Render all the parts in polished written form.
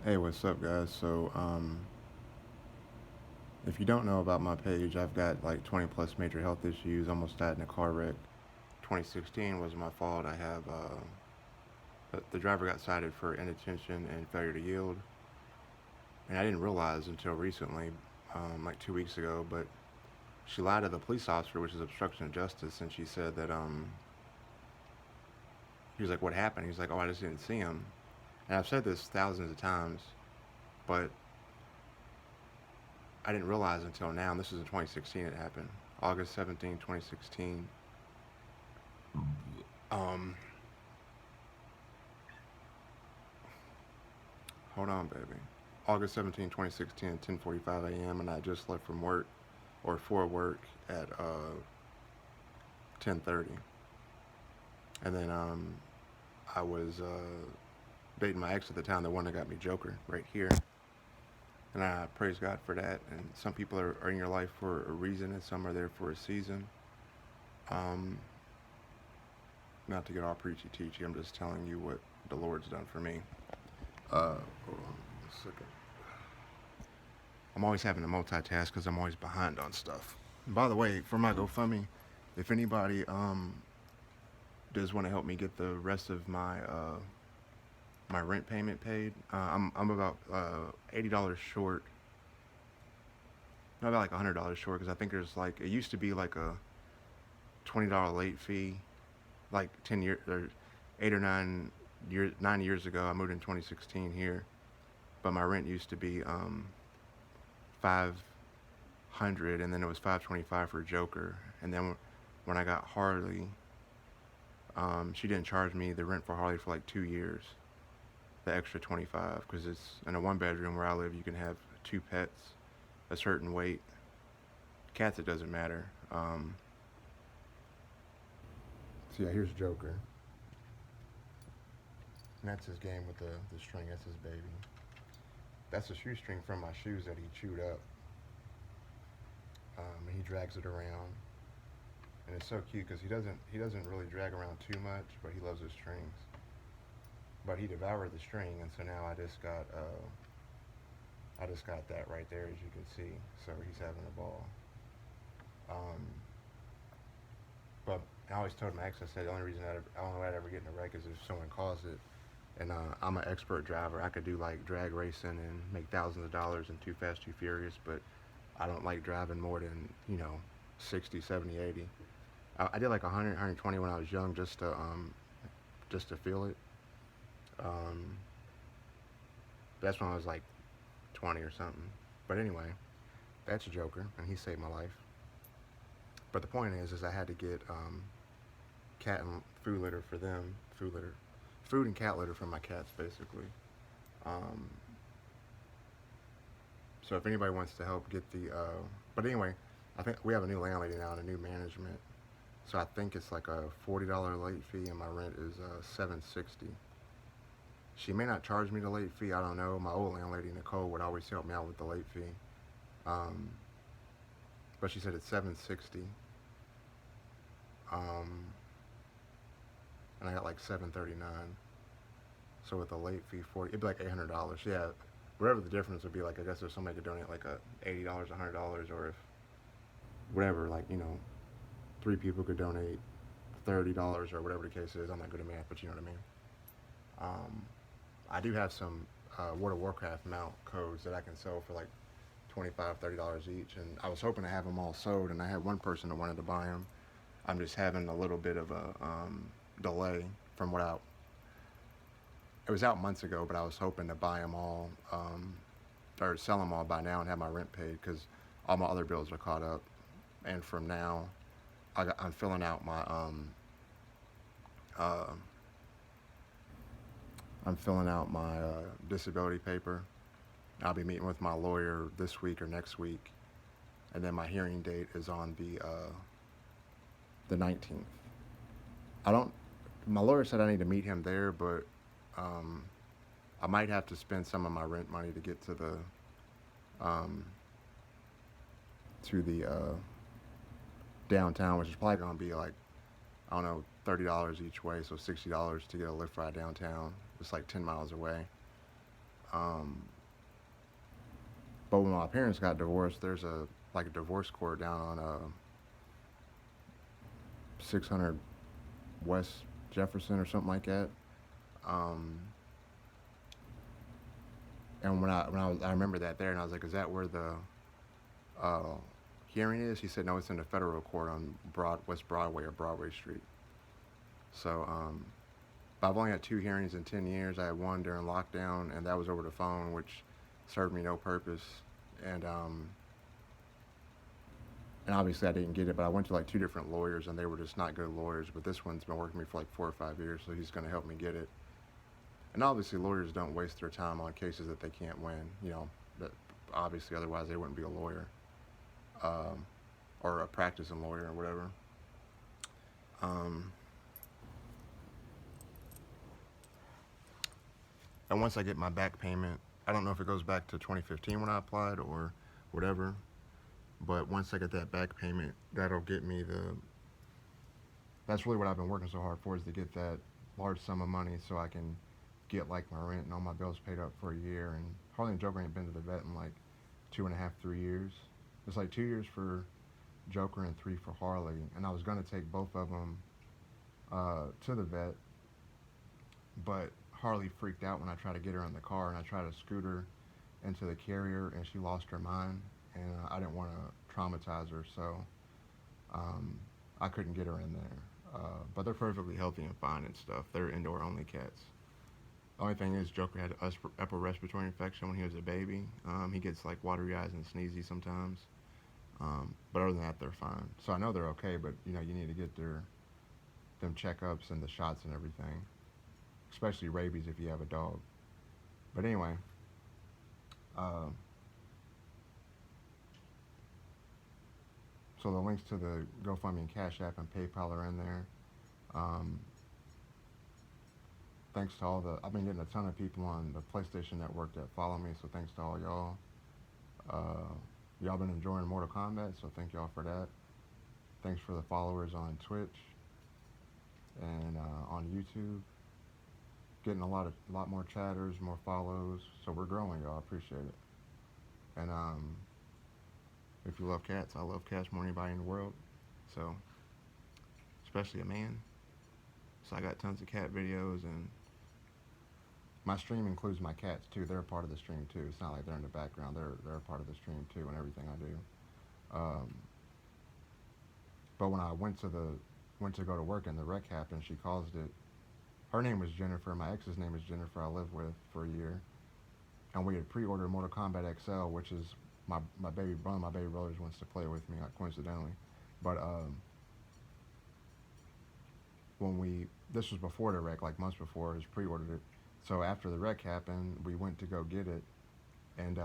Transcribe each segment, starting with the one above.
Hey, what's up, guys? If you don't know about my page, I've got like 20 plus major health issues. Almost died in a car wreck. 2016 was my fault. The driver got cited for inattention and failure to yield, and I didn't realize until recently, like 2 weeks ago. But she lied to the police officer, which is obstruction of justice, and she said that he was like, "What happened?" He's like, "Oh, I just didn't see him." And I've said this thousands of times, but I didn't realize until now. And this was in 2016. It happened August 17, 2016. Um, Hold on, baby. August 17, 2016, 10:45 a.m. And I just left from work or for work at 10:30. And then I was dating my ex at the time, the one that got me Joker right here. And I praise God for that. And some people are in your life for a reason, and some are there for a season. Um, Not to get all preachy teachy, I'm just telling you what the Lord's done for me. Hold on a second. I'm always having to multitask because I'm always behind on stuff. And by the way, for my GoFundMe, if anybody does want to help me get the rest of my rent payment paid, I'm about $80 short. No, about like $100 short because I think there's like it used to be like a $20 late fee, like 10 years or 8 or 9 years 9 years ago. I moved in 2016 here, but my rent used to be 500, and then it was 525 for Joker, and then when I got Harley, she didn't charge me the rent for Harley for like 2 years, the extra 25, because it's in a one bedroom where I live. You can have two pets, a certain weight. Cats, it doesn't matter. So yeah, here's Joker, and that's his game with the string. That's his baby. That's a shoestring from my shoes that he chewed up. And he drags it around, and it's so cute because he doesn't really drag around too much, but he loves his strings. But he devoured the string, and so now I just got that right there, as you can see. So he's having a ball. Um, but I always told my ex, I said the only reason I don't know I'd ever get in a wreck is if someone caused it. And I'm an expert driver. I could do like drag racing and make thousands of dollars in Too Fast, Too Furious, but I don't like driving more than 60, 70, 80. I did like 100, 120 when I was young, just to feel it. Um, that's when I was like 20 or something. But anyway, that's a Joker, and he saved my life. But the point is I had to get cat and food litter for them, food and cat litter for my cats, basically. Um, so if anybody wants to help get but anyway, I think we have a new landlady now and a new management. So I think it's like a $40 late fee, and my rent is $760. She may not charge me the late fee. I don't know. My old landlady Nicole would always help me out with the late fee, um, but she said it's $760, um, and I got like $739. So with the late fee 40, it'd be like $800. Yeah, whatever the difference would be. Like I guess if somebody could donate like a $80, $100, or if whatever, like three people could donate $30 or whatever the case is. I'm not good at math, but you know what I mean. Um, I do have some World of Warcraft mount codes that I can sell for like 25, $30 each, and I was hoping to have them all sold. And I had one person that wanted to buy them. I'm just having a little bit of a delay from what I. It was out months ago, but I was hoping to buy them all or sell them all by now and have my rent paid because all my other bills are caught up. And from now, I'm filling out my uh, disability paper. I'll be meeting with my lawyer this week or next week, and then my hearing date is on the 19th. I don't. My lawyer said I need to meet him there, but um, I might have to spend some of my rent money to get um, to the downtown, which is probably gonna be like I don't know $30 each way, so $60 to get a Lyft ride downtown. It's like 10 miles away. Um, but when my parents got divorced, there's a like a divorce court down on 600 West Jefferson or something like that. Um, and I remember that there, and I was like, "Is that where the uh, hearing is?" He said, "No, it's in the federal court on West Broadway or Broadway Street." So, but I've only had two hearings in 10 years. I had one during lockdown, and that was over the phone, which served me no purpose. And and obviously I didn't get it, but I went to like two different lawyers, and they were just not good lawyers. But this one's been working with me for like 4 or 5 years, so he's going to help me get it. And obviously, lawyers don't waste their time on cases that they can't win. That obviously otherwise they wouldn't be a lawyer, um, or a practicing lawyer or whatever. Um, and once I get my back payment, I don't know if it goes back to 2015 when I applied or whatever. But once I get that back payment, that'll get me the. That's really what I've been working so hard for, is to get that large sum of money so I can get like my rent and all my bills paid up for a year. And Harley and Joker ain't been to the vet in like 2.5, 3 years. It's like 2 years for Joker and 3 for Harley. And I was gonna take both of them to the vet, but Harley freaked out when I tried to get her in the car, and I tried to scoot her into the carrier, and she lost her mind, and I didn't want to traumatize her, so um, I couldn't get her in there. But they're perfectly healthy and fine and stuff. They're indoor only cats. The only thing is, Joker had upper respiratory infection when he was a baby. He gets like watery eyes and sneezy sometimes. But other than that, they're fine. So I know they're okay, but you need to get them checkups and the shots and everything, especially rabies if you have a dog. But anyway, uh, so the links to the GoFundMe and Cash App and PayPal are in there. Um, thanks to all I've been getting a ton of people on the PlayStation Network that follow me, so thanks to all y'all. Y'all been enjoying Mortal Kombat, so thank y'all for that. Thanks for the followers on Twitch and on YouTube. Getting a lot more chatters, more follows, so we're growing, y'all. I appreciate it. And if you love cats, I love cats more than anybody in the world. So, especially a man. So I got tons of cat videos, and my stream includes my cats too. They're a part of the stream too. It's not like they're in the background. They're a part of the stream too, and everything I do. But when I went to go to work and the wreck happened, she caused it. Her name was Jennifer. My ex's name is Jennifer. I lived with for a year, and we had pre-ordered Mortal Kombat XL, which is my baby brother. My baby brothers wants to play with me, like, coincidentally. But this was before the wreck, like months before, it was pre-ordered it. So after the wreck happened, we went to go get it, and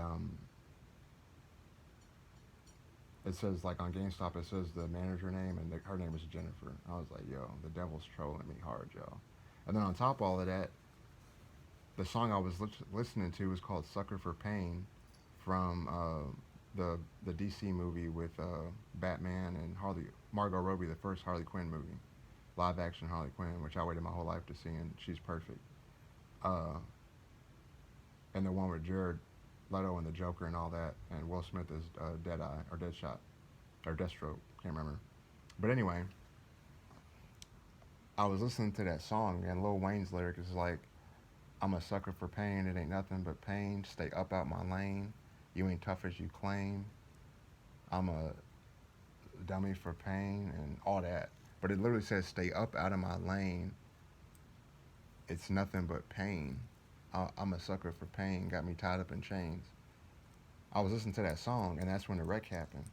it says, like, on GameStop, it says the manager name, and her name is Jennifer. I was like, yo, the devil's trolling me hard, y'all. And then on top of all of that, the song I was listening to was called "Sucker for Pain" from the DC movie with Batman and Margot Robbie, the first Harley Quinn movie, live action Harley Quinn, which I waited my whole life to see, and she's perfect. Uh, and the one with Jared Leto and the Joker and all that, and Will Smith is Deadeye or Deadshot or Deathstroke, can't remember. But anyway, I was listening to that song, and Lil Wayne's lyric is like, "I'm a sucker for pain, it ain't nothing but pain. Stay up out my lane. You ain't tough as you claim. I'm a dummy for pain," and all that. But it literally says, "Stay up out of my lane. It's nothing but pain. I'm a sucker for pain. Got me tied up in chains." I was listening to that song, and that's when the wreck happened.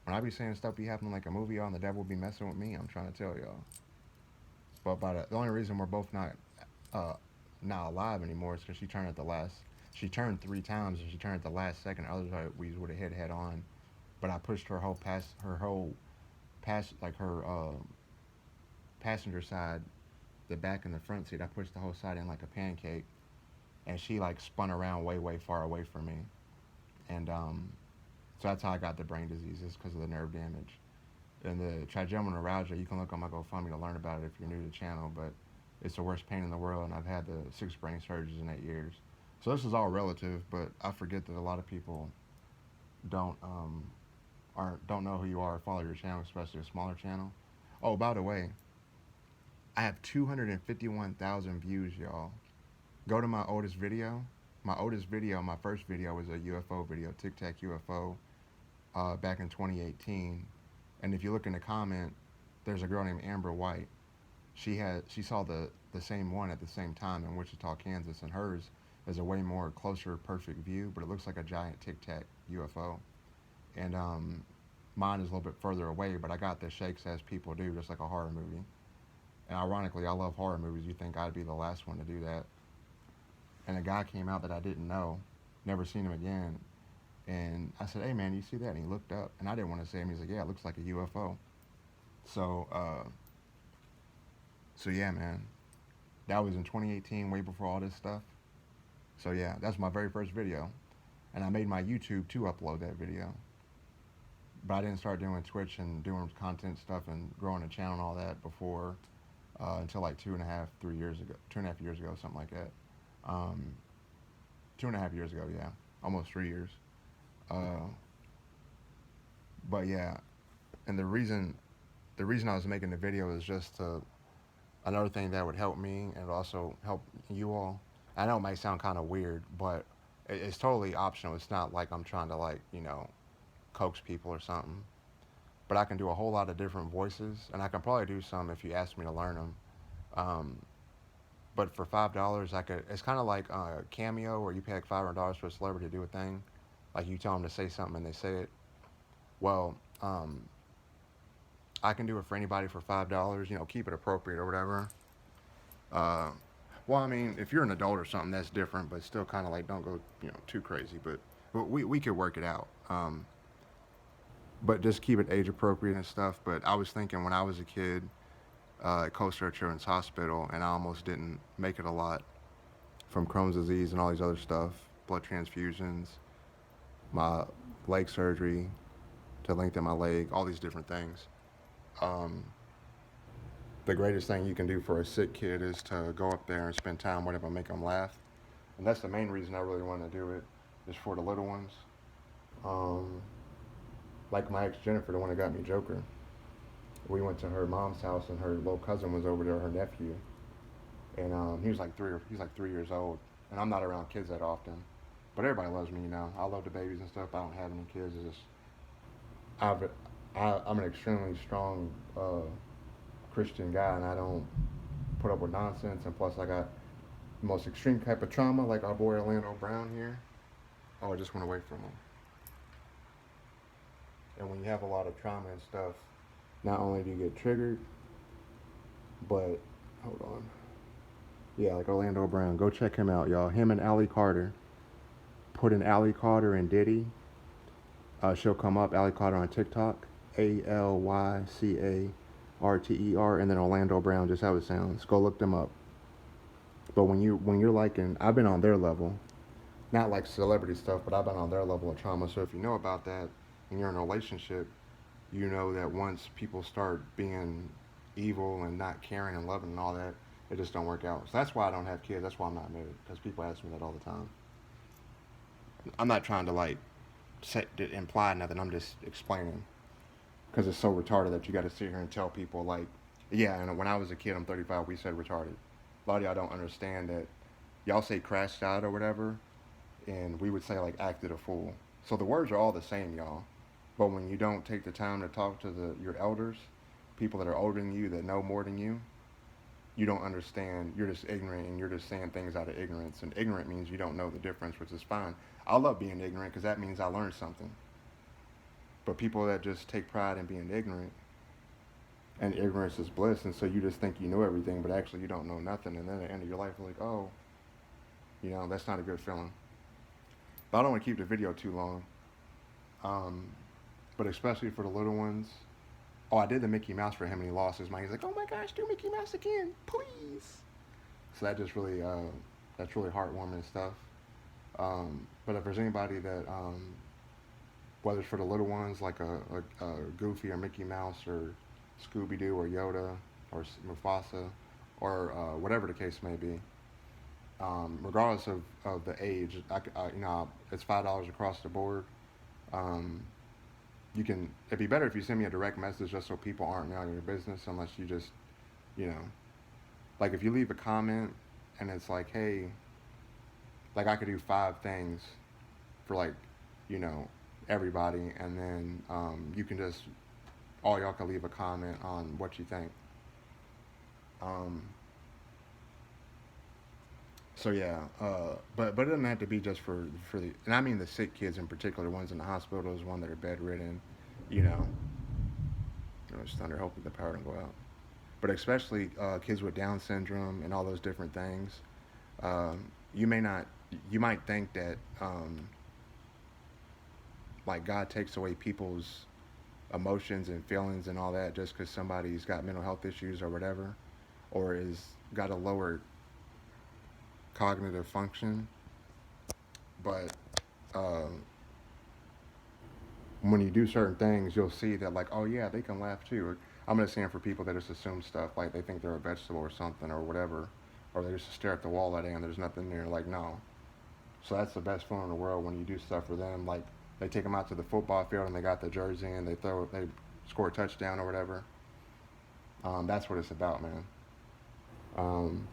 When I be saying stuff be happening like a movie, y'all, and the devil be messing with me, I'm trying to tell y'all. But the only reason we're both uh, not alive anymore is because she turned at the last. She turned 3 times, and she turned at the last second. Otherwise, we would have hit head on. But I pushed her whole like her passenger side, the back and the front seat. I pushed the whole side in like a pancake, and she like spun around way, way far away from me. And so that's how I got the brain disease, is because of the nerve damage. And the trigeminal neuralgia, you can look on my GoFundMe to learn about it if you're new to the channel, but it's the worst pain in the world, and I've had the 6 brain surgeries in 8 years. So this is all relative, but I forget that a lot of people don't aren't don't know who you are, or follow your channel, especially a smaller channel. Oh, by the way, I have 251,000 views, y'all. Go to my oldest video. My oldest video, my first video was a UFO video, Tic Tac UFO, back in 2018. And if you look in the comment, there's a girl named Amber White. She saw the same one at the same time in Wichita, Kansas, and hers is a way more closer, perfect view, but it looks like a giant Tic Tac UFO. And mine is a little bit further away, but I got the shakes as people do, just like a horror movie. And ironically, I love horror movies. You think I'd be the last one to do that? And a guy came out that I didn't know, never seen him again. And I said, "Hey man, you see that?" And he looked up, and I didn't want to say him. He's like, "Yeah, it looks like a UFO." So, so yeah, man, that was in 2018, way before all this stuff. So yeah, that's my very first video, and I made my YouTube to upload that video. But I didn't start doing Twitch and doing content stuff and growing a channel and all that before until like 2.5, 3 years ago, 2.5 years ago, something like that. 2.5 years ago, yeah, almost 3 years. Uh, but yeah, and the reason I was making the video is just to another thing that would help me and also help you all. I know it might sound kind of weird, but it's totally optional. It's not like I'm trying to like coax people or something. But I can do a whole lot of different voices, and I can probably do some if you ask me to learn them. Um, but for $5, I could. It's kind of like a Cameo, where you pay like $500 for a celebrity to do a thing. Like you tell them to say something and they say it. Well, I can do it for anybody for $5. Keep it appropriate or whatever. Uh, well, I mean, if you're an adult or something, that's different, but still kind of like don't go too crazy. But we could work it out. But just keep it age appropriate and stuff. But I was thinking when I was a kid at Coast Children's Hospital, and I almost didn't make it a lot from Crohn's disease and all these other stuff, blood transfusions, my leg surgery to lengthen my leg, all these different things. Um, the greatest thing you can do for a sick kid is to go up there and spend time with them and make them laugh. And that's the main reason I really want to do it, is for the little ones. Um, like my ex Jennifer, the one that got me Joker. We went to her mom's house and her little cousin was over there, her nephew, and he's like 3 years old. And I'm not around kids that often, but everybody loves me. I love the babies and stuff. I don't have any kids. It's just I've, I'm an extremely strong Christian guy, and I don't put up with nonsense. And plus, I got the most extreme type of trauma, like our boy Orlando Brown here. Oh, I just went away from him. And when you have a lot of trauma and stuff, not only do you get triggered, but hold on. Yeah, like Orlando Brown. Go check him out, y'all. Him and Allie Carter. Put in Allie Carter and Diddy. She'll come up. Allie Carter on TikTok. ALYCARTER, and then Orlando Brown, just how it sounds. Go look them up. But when you're like I've been on their level, not like celebrity stuff, but I've been on their level of trauma. So if you know about that and you're in a relationship, you know that once people start being evil and not caring and loving and all that, it just don't work out. So that's why I don't have kids. That's why I'm not married, because people ask me that all the time. I'm not trying to like imply nothing. I'm just explaining, because it's so retarded that you got to sit here and tell people like, yeah. And when I was a kid, I'm 35. We said retarded. A lot of y'all don't understand that. Y'all say crashed out or whatever, and we would say like acted a fool. So the words are all the same, y'all. But when you don't take the time to talk to your elders, people that are older than you, that know more than you don't understand. You're just ignorant, and you're just saying things out of ignorance. And ignorant means you don't know the difference, which is fine. I love being ignorant because that means I learned something. But people that just take pride in being ignorant, and ignorance is bliss, and so you just think you know everything, but actually you don't know nothing. And then at the end of your life, you're like, oh, that's not a good feeling. But I don't want to keep the video too long. Um, but especially for the little ones. Oh, I did the Mickey Mouse for him, and he lost his mind. He's like, "Oh my gosh, do Mickey Mouse again, please." So that just really, that's really heartwarming and stuff. But if there's anybody that, whether it's for the little ones, like a Goofy or Mickey Mouse or Scooby Doo or Yoda or Mufasa, or whatever the case may be. Regardless of the age, it's $5 across the board. Um, you can. It'd be better if you send me a direct message just so people aren't knowing your business unless you just, you know, like if you leave a comment and it's like, hey, like I could do 5 things for like, you know, everybody, and then you can just all y'all can leave a comment on what you think. Um, so yeah, but it doesn't have to be just for the, and I mean the sick kids in particular, ones in the hospital, those ones that are bedridden, you know. It's thunder. Hopefully the power don't go out. But especially kids with Down syndrome and all those different things. You may not, you might think that like God takes away people's emotions and feelings and all that just because somebody's got mental health issues or whatever, or is got a lower cognitive function. But uh, when you do certain things, you'll see that like, oh yeah, they can laugh too. I'm just saying for people that just assume stuff like they think they're a vegetable or something or whatever, or they just stare at the wall that day and there's nothing there. Like no. So that's the best feeling in the world when you do stuff for them. Like they take them out to the football field and they got the jersey and they score a touchdown or whatever. That's what it's about, man. Um,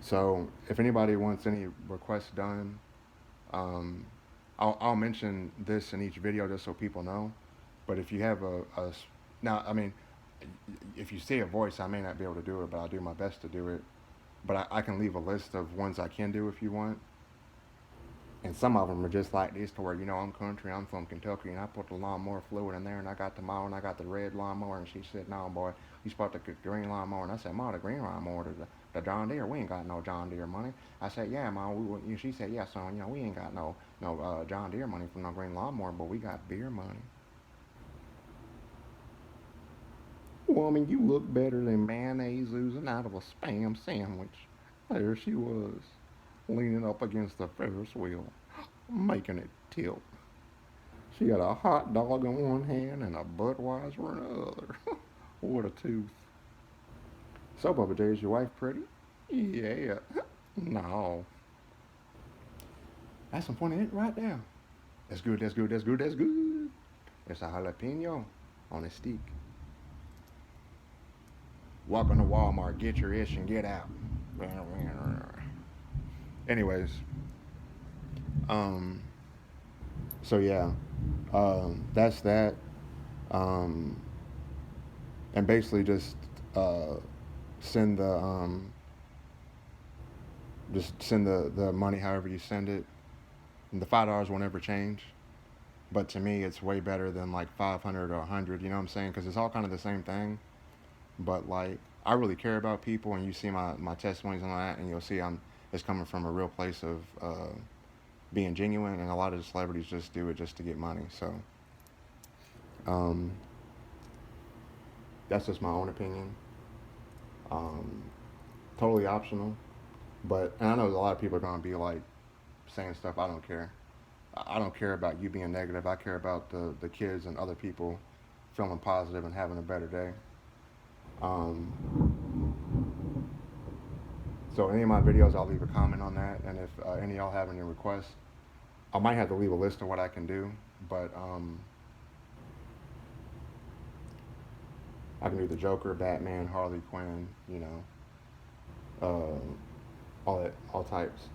so if anybody wants any requests done, um, I'll mention this in each video just so people know. But if you have now, I mean, if you see a voice, I may not be able to do it, but I'll do my best to do it. But I can leave a list of ones I can do if you want. And some of them are just like this, to where I'm country, I'm from Kentucky, and I put the lawnmower fluid in there, and I got the mower, and I got the red lawnmower, and she said, "No, boy, you supposed to get the green lawnmower." And I said, "Ma, the green lawnmower, the John Deere, we ain't got no John Deere money." I said, "Yeah, Ma," she said, "Yeah, son, we ain't got no John Deere money for no green lawnmower, but we got beer money." Woman, you look better than mayonnaise oozing out of a spam sandwich. There she was, leaning up against the Ferris wheel, making it tilt. She got a hot dog in one hand and a Budweiser in the other. What a tooth. So, Bubba J, is your wife pretty? Yeah. No. That's some funny it right there. That's good, that's good, that's good, that's good. It's a jalapeno on a stick. Welcome to Walmart. Get your ish and get out. Anyways, um, so yeah, that's that. Um, and basically uh, send the the money however you send it. And the $5 won't ever change. But to me, it's way better than like 500 or 100. You know what I'm saying? Because it's all kind of the same thing. But like, I really care about people, and you see my testimonies and all that, and you'll see it's coming from a real place of being genuine. And a lot of the celebrities just do it just to get money. So um, that's just my own opinion. Um, totally optional. But and I know a lot of people are gonna be like saying stuff. I don't care. I don't care about you being negative. I care about the kids and other people feeling positive and having a better day. Um, so any of my videos, I'll leave a comment on that. And if any of y'all have any requests, I might have to leave a list of what I can do. But I can do the Joker, Batman, Harley Quinn, all types.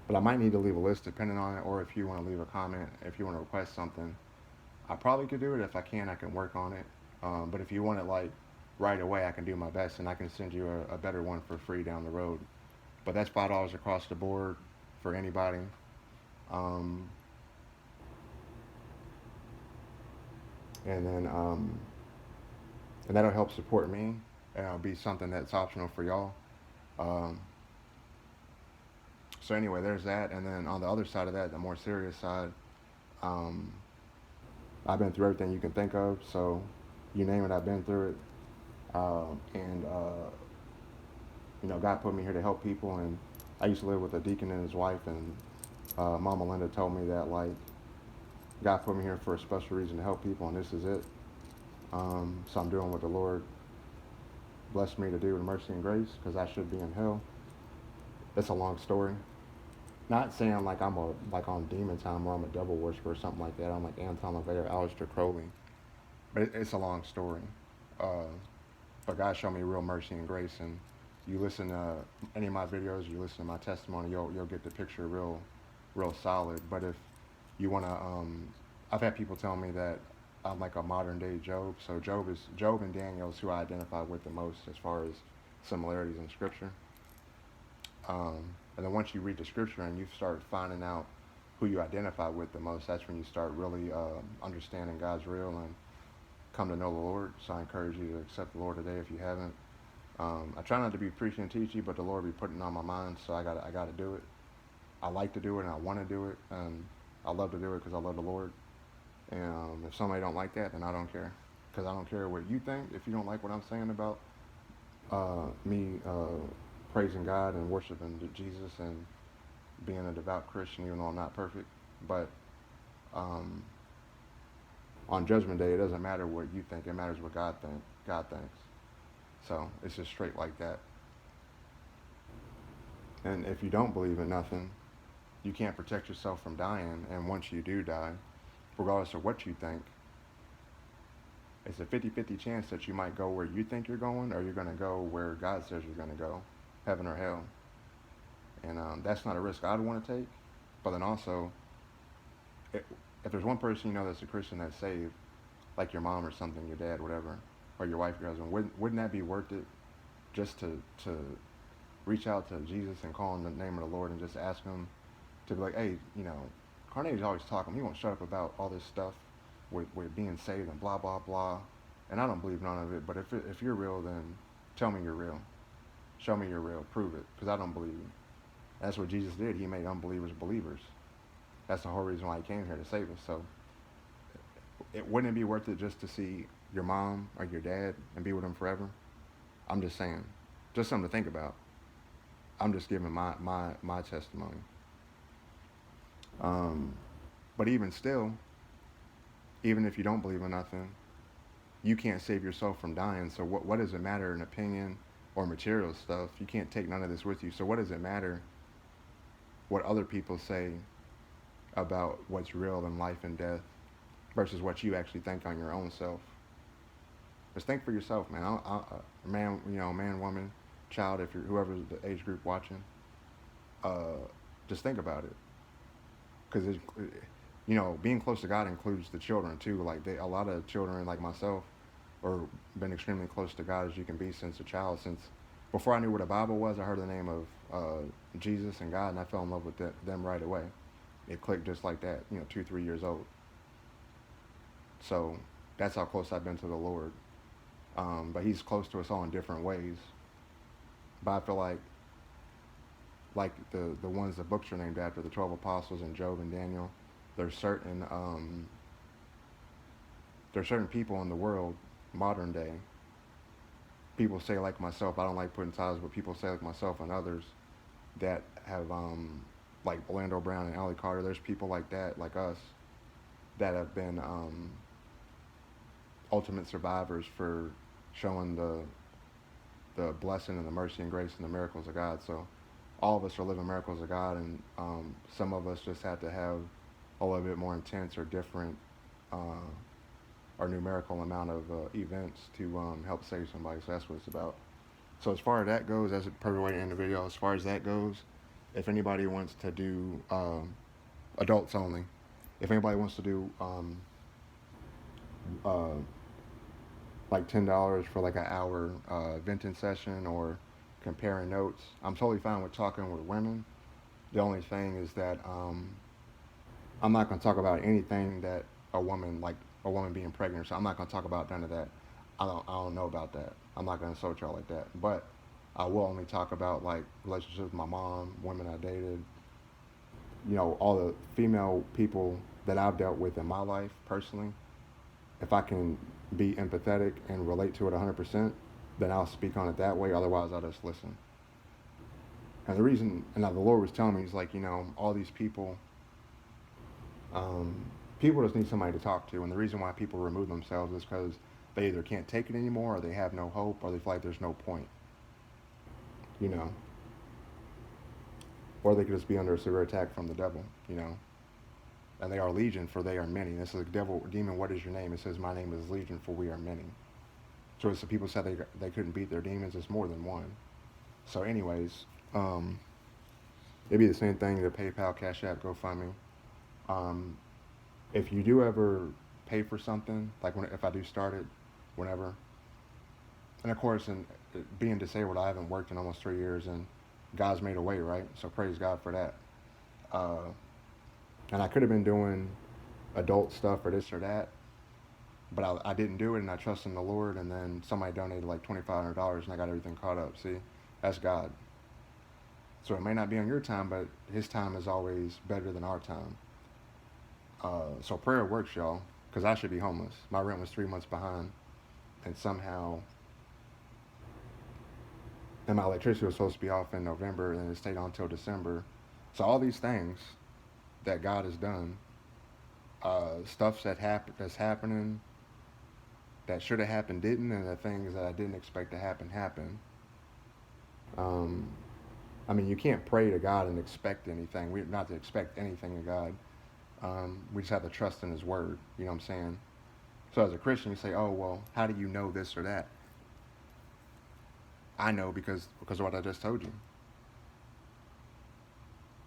But I might need to leave a list depending on it, or if you want to leave a comment, if you want to request something, I probably could do it. If I can, I can work on it. But if you want it like right away, I can do my best, and I can send you a better one for free down the road. But that's $5 across the board for anybody. Um, and then and that'll help support me, and it'll be something that's optional for y'all. Um, so anyway, there's that, and then on the other side of that, the more serious side, um, I've been through everything you can think of. So you name it, I've been through it. And God put me here to help people. And I used to live with a deacon and his wife, and Mama Linda told me that like God put me here for a special reason to help people, and this is it. So I'm doing what the Lord blessed me to do in mercy and grace because I should be in hell. It's a long story. Not saying like I'm a like on demon time or I'm a devil worshiper or something like that. I'm like Anton LaVey or Aleister Crowley, but it's a long story. Uh, but God showed me real mercy and grace, and you listen to any of my videos, you listen to my testimony, you'll get the picture real solid. But if you wanna, I've had people tell me that I'm like a modern day Job. So Job and Daniel is who I identify with the most as far as similarities in Scripture. And then once you read the Scripture and you start finding out who you identify with the most, that's when you start really understanding God's real and come to know the Lord. So I encourage you to accept the Lord today if you haven't. I try not to be preaching and teaching, but the Lord be putting it on my mind, so I got to do it. I like to do it and I want to do it, and I love to do it because I love the Lord. And if somebody don't like that, then I don't care, because I don't care what you think. If you don't like what I'm saying about me praising God and worshiping Jesus and being a devout Christian, even though I'm not perfect, but um, on Judgment Day, it doesn't matter what you think; it matters what God thinks. So it's just straight like that. And if you don't believe in nothing, you can't protect yourself from dying. And once you do die, regardless of what you think, it's a 50-50 chance that you might go where you think you're going or you're going to go where God says you're going to go, heaven or hell. And that's not a risk I'd want to take. But then also, if, if there's one person you know that's a Christian that's saved, like your mom or something, your dad, whatever, or your wife, your husband, wouldn't that be worth it just to reach out to Jesus and call in the name of the Lord and just ask him to be like, hey, Carnegie's always talking. He won't shut up about all this stuff with being saved and blah, blah, blah. And I don't believe none of it. But if you're real, then tell me you're real. Show me you're real. Prove it. Because I don't believe you. That's what Jesus did. He made unbelievers believers. That's the whole reason why he came here, to save us. So wouldn't it be worth it just to see your mom or your dad and be with them forever? I'm just saying. Just something to think about. I'm just giving my testimony. Um, but even still, even if you don't believe in nothing, you can't save yourself from dying. So what does it matter in opinion or material stuff? You can't take none of this with you. So what does it matter what other people say about what's real in life and death versus what you actually think on your own self? Just think for yourself, man. Man, man, woman, child, if you're whoever's the age group watching, uh, just think about it, because being close to God includes the children too. Like a lot of children, like myself, or been extremely close to God as you can be since a child. Since before I knew what a Bible was, I heard the name of Jesus and God, and I fell in love with them right away. It clicked just like that. 2, 3 years old. So that's how close I've been to the Lord. But He's close to us all in different ways. But I feel like the ones the books are named after, the 12 apostles and Job and Daniel, there's certain people in the world, modern day, people say like myself, I don't like putting titles, but people say like myself and others that have, like Orlando Brown and Allie Carter, there's people like that, like us, that have been ultimate survivors for showing the blessing and the mercy and grace and the miracles of God. So all of us are living miracles of God, and some of us just had to have a little bit more intense or different or numerical amount of events to help save somebody. So that's what it's about. So as far as that goes, that's a perfect way to end the video. As far as that goes, if anybody wants to do adults only, if anybody wants to do uh, like $10 for like an hour venting session or comparing notes, I'm totally fine with talking with women. The only thing is that I'm not going to talk about anything that a woman being pregnant. So I'm not going to talk about none of that. I don't know about that. I'm not going to insult y'all like that. But I will only talk about like relationships with my mom, women I dated, all the female people that I've dealt with in my life personally. If I can be empathetic and relate to it 100%, then I'll speak on it that way. Otherwise, I'll just listen. And the reason, and now the Lord was telling me, He's like, all these people, people just need somebody to talk to. And the reason why people remove themselves is because They either can't take it anymore, or they have no hope, or they feel like there's no point, you know. Or they could just be under a severe attack from the devil, you know. And they are legion, for they are many. This is the devil, demon, what is your name? It says, my name is legion, for we are many. So it's the people said they couldn't beat their demons, it's more than one. So anyways, it'd be the same thing, the PayPal, Cash App, GoFundMe. Um, if you do ever pay for something, like if I do start it, whenever, and of course, in being disabled, I haven't worked in almost 3 years, and God's made a way, right? So praise God for that. Uh, and I could have been doing adult stuff or this or that, but I didn't do it, and I trust in the Lord. And then somebody donated like $2,500, and I got everything caught up. See, that's God. So it may not be on your time, but His time is always better than our time. So prayer works, y'all, because I should be homeless. My rent was 3 months behind, and somehow, and my electricity was supposed to be off in November, and it stayed on until December. So all these things that God has done, stuff that's happening that should have happened didn't, and the things that I didn't expect to happen. Um, I mean, you can't pray to God and expect anything. We're not to expect anything of God. We just have to trust in His Word. You know what I'm saying? So as a Christian, you say, "Oh well, how do you know this or that?" I know because of what I just told you.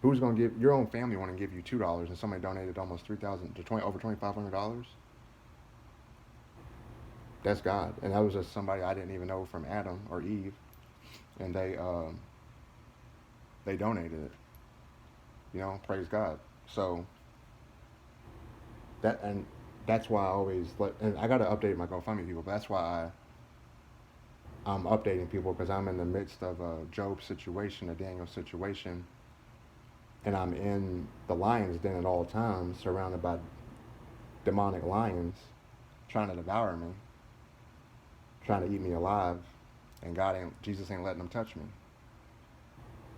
Who's going to give your own family want to give you $2, and somebody donated almost 3,000 to 20 over $2,500? That's God, and that was just somebody I didn't even know from Adam or Eve, and they donated it. You know, praise God. So that and that's why I always and I got to update my GoFundMe people. But that's why I'm updating people, because I'm in the midst of a Job situation, a Daniel situation, and I'm in the lion's den at all times, surrounded by demonic lions trying to devour me, trying to eat me alive, and Jesus ain't letting them touch me,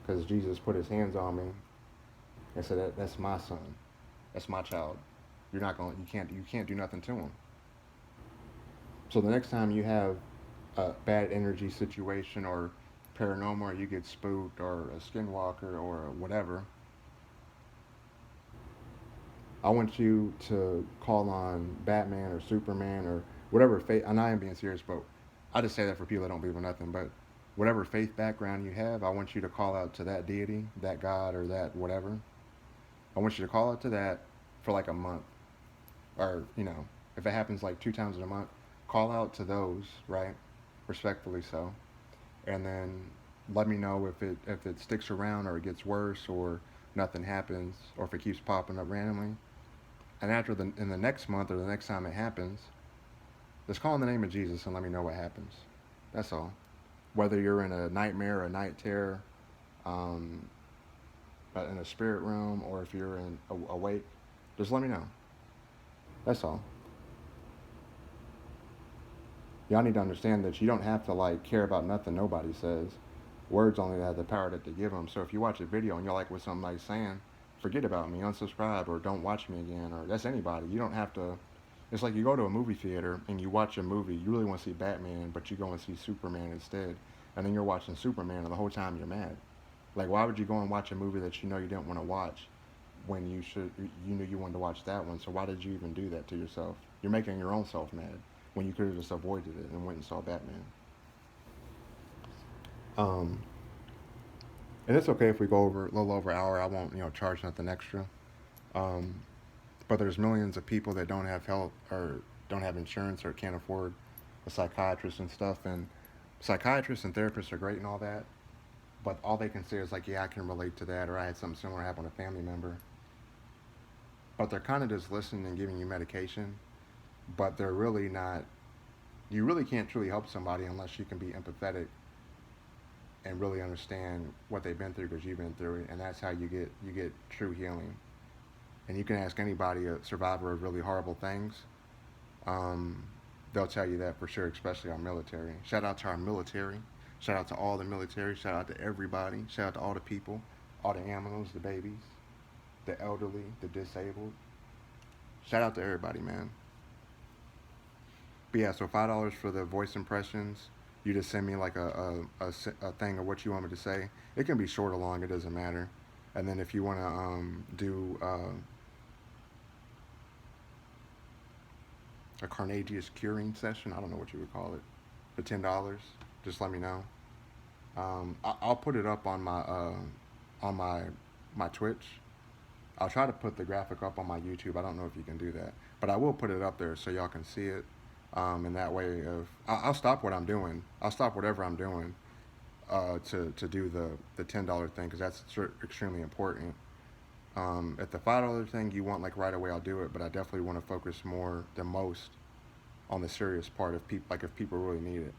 because Jesus put His hands on me and said that's my son, that's my child. You can't do nothing to him. So the next time you have a bad energy situation or paranormal, or you get spooked, or a skinwalker, or whatever, I want you to call on Batman or Superman or whatever faith. And I am being serious, but I just say that for people that don't believe in nothing. But whatever faith background you have, I want you to call out to that deity, that God, or that whatever. I want you to call out to that for like a month, or if it happens like 2 times in a month, call out to those, right? Respectfully so, and then let me know if it sticks around, or it gets worse, or nothing happens, or if it keeps popping up randomly. And in the next month, or the next time it happens, just call in the name of Jesus and let me know what happens. That's all. Whether you're in a nightmare, a night terror, um, in a spirit room, or if you're awake, just let me know. That's all. Y'all need to understand that you don't have to care about nothing nobody says. Words only have the power that they give them. So if you watch a video and you like what somebody's saying, forget about me, unsubscribe, or don't watch me again, or that's anybody. You don't have to. It's like you go to a movie theater and you watch a movie. You really want to see Batman, but you go and see Superman instead, and then you're watching Superman, and the whole time you're mad. Like, why would you go and watch a movie that you know you didn't want to watch when you knew you wanted to watch that one? So why did you even do that to yourself? You're making your own self mad when you could have just avoided it and went and saw Batman. Um, and it's okay if we go over a little over an hour. I won't, charge nothing extra. Um, but there's millions of people that don't have health, or don't have insurance, or can't afford a psychiatrist and stuff. And psychiatrists and therapists are great and all that, but all they can say is like, yeah, I can relate to that, or I had something similar happen to a family member. But they're kind of just listening and giving you medication, but they're really not. You really can't truly help somebody unless you can be empathetic and really understand what they've been through, because you've been through it, and that's how you get true healing. And you can ask anybody, a survivor of really horrible things, um, they'll tell you that for sure, especially our military. Shout out to our military. Shout out to all the military. Shout out to everybody. Shout out to all the people, all the animals, the babies, the elderly, the disabled. Shout out to everybody, man. But yeah, so $5 for the voice impressions. You just send me like a thing of what you want me to say. It can be short or long, it doesn't matter. And then if you want to do a Carnegie's curing session, I don't know what you would call it, for $10, just let me know. I'll put it up on my Twitch. I'll try to put the graphic up on my YouTube. I don't know if you can do that, but I will put it up there so y'all can see it. And that way, I'll stop what I'm doing. I'll stop whatever I'm doing to do the $10 thing because that's extremely important. If the $5 thing you want like right away, I'll do it. But I definitely want to focus more than most on the serious part of people, like if people really need it.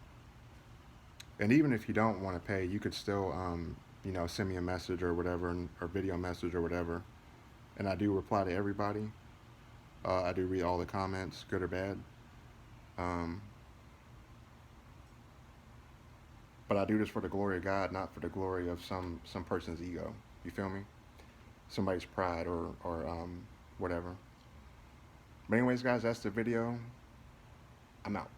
And even if you don't want to pay, you could still, send me a message or whatever, or video message or whatever. And I do reply to everybody. I do read all the comments, good or bad. Um, but I do this for the glory of God, not for the glory of some person's ego. You feel me? Somebody's pride or whatever. But anyways, guys, that's the video. I'm out.